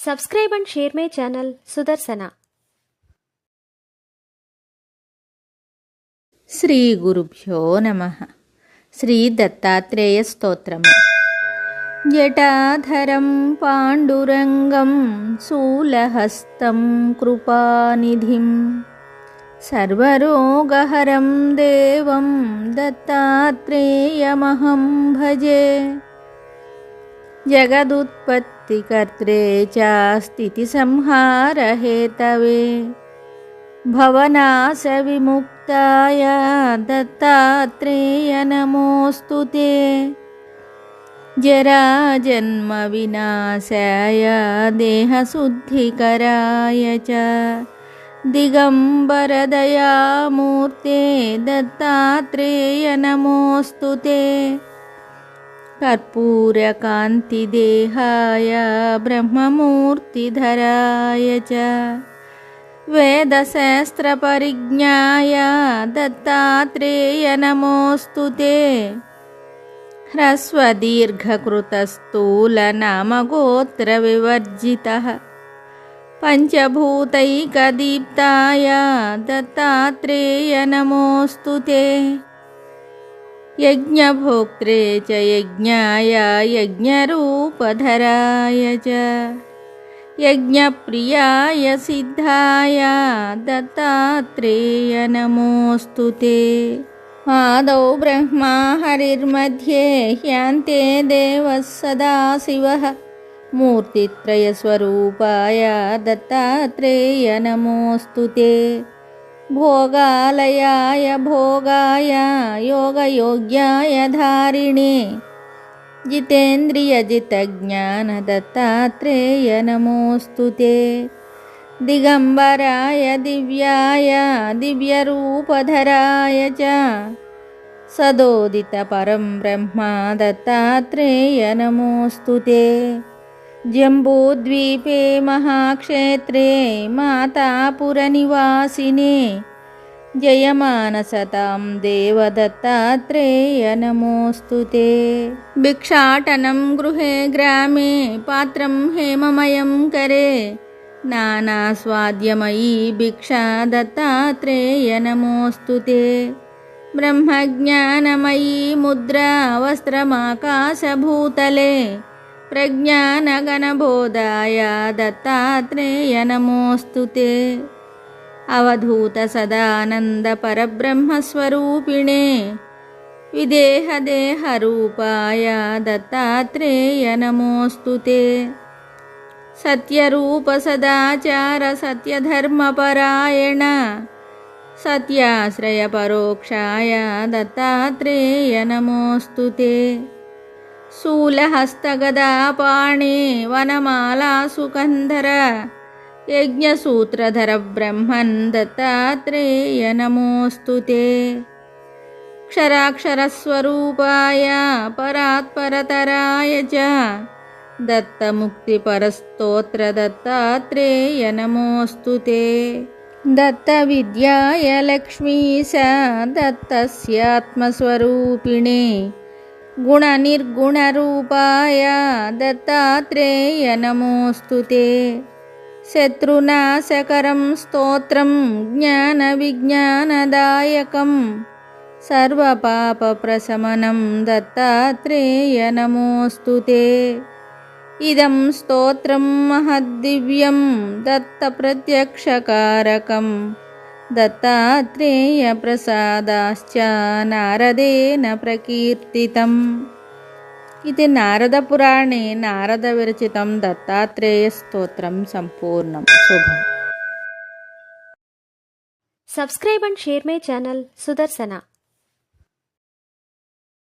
Subscribe and share my channel Sudarsana. Shri గురుభ్యో నమః. శ్రీ దత్తాత్రేయ స్తోత్రము. జటాధరం పాండురంగం శూలహస్తం కృపానిధిం సర్వరోగహరం దేవం దత్తాత్రేయమహం భజే. జగదుత్పత్తికర్త్రే చ స్థితిసంహారహేతవే భవనాశ విముక్తాయ దత్తాత్రేయ నమోస్తుతే. జరాజన్మ వినాశాయ దేహశుద్ధికరాయ చ దిగంబరదయామూర్తే దత్తాత్రేయ నమోస్తుతే. కర్పూరకాంతిదేహాయ బ్రహ్మమూర్తిధరాయ చ వేదశాస్త్రపరిజ్ఞాయ దత్తాత్రేయ నమోస్తుతే. హ్రస్వదీర్ఘకృతస్థూలనామగోత్రవివర్జితః పంచభూతైకదీప్తాయ దత్తాత్రేయ నమోస్తుతే. యజ్ఞభోక్త్రే చ యజ్ఞాయ యజ్ఞరూపధరాయ చ యజ్ఞప్రియాయ సిద్ధాయ దత్తాత్రేయ నమోస్తుతే. ఆదౌ బ్రహ్మా హరిర్మధ్యే హ్యాంతే దేవః సదాశివః మూర్తిత్రయస్వరూపాయ దత్తాత్రేయ నమోస్తుతే. భోగాలయాయ భోగాయ యోగయోగ్యాయ ధారిణే జితేంద్రియజితజ్ఞాన దత్తాత్రేయ నమోస్తుతే. దిగంబరాయ దివ్యాయ దివ్యరూపధరాయ చ సదోదిత పరం బ్రహ్మ దత్తాత్రేయ నమోస్తుతే. జంబూద్వీపే మహాక్షేత్రే మాతాపురనివాసినే జయమానసతాం దేవ దత్తాత్రేయ నమోస్తుతే. భిక్షాటనం గృహే గ్రామే పాత్రం హేమమయం కరే నానాస్వాద్యమయీ భిక్షా దత్తాత్రేయ నమోస్తుతే. బ్రహ్మజ్ఞానమయీ ముద్రా వస్త్రమాకాశభూతలే ప్రజ్ఞానగణబోధాయ దత్తాత్రేయ నమోస్తుతే. అవధూత సదానంద పరబ్రహ్మస్వరూపిణే విదేహదేహరూపాయ దత్తాత్రేయ నమోస్తుతే. సత్యరూప సదాచార సత్యధర్మపరాయణ సత్యాశ్రయ పరోక్షాయ దత్తాత్రేయ నమోస్తుతే. శూలహస్తగదాపాణే వనమాలాసుకంధర యజ్ఞసూత్రధర బ్రహ్మన్ దత్తాత్రేయ నమోస్తుతే. క్షరాక్షరస్వరూపాయ పరాత్పరతరాయ చ దత్తముక్తిపరస్తోత్ర దత్తాత్రేయ నమోస్తుతే. దత్తవిద్యాయ లక్ష్మీశ దత్తస్యాత్మస్వరూపిణే గుణనిర్గుణరూపాయ దత్తాత్రేయ నమోస్తుతే. శత్రునాశకరం స్తోత్రం జ్ఞానవిజ్ఞానదాయకం సర్వపాపప్రశమనం దత్తాత్రేయ నమోస్తుతే. ఇదం స్తోత్రం మహద్దివ్యం దత్తప్రత్యక్షకారకం దత్తాత్రేయ ప్రసాదాశ్చ నారదేన ప్రకీర్తితం. ఇది నారదపురాణే నారదవిరచితం దత్తాత్రేయ స్తోత్రం సంపూర్ణం. శుభం. Subscribe and share my channel Sudarsana.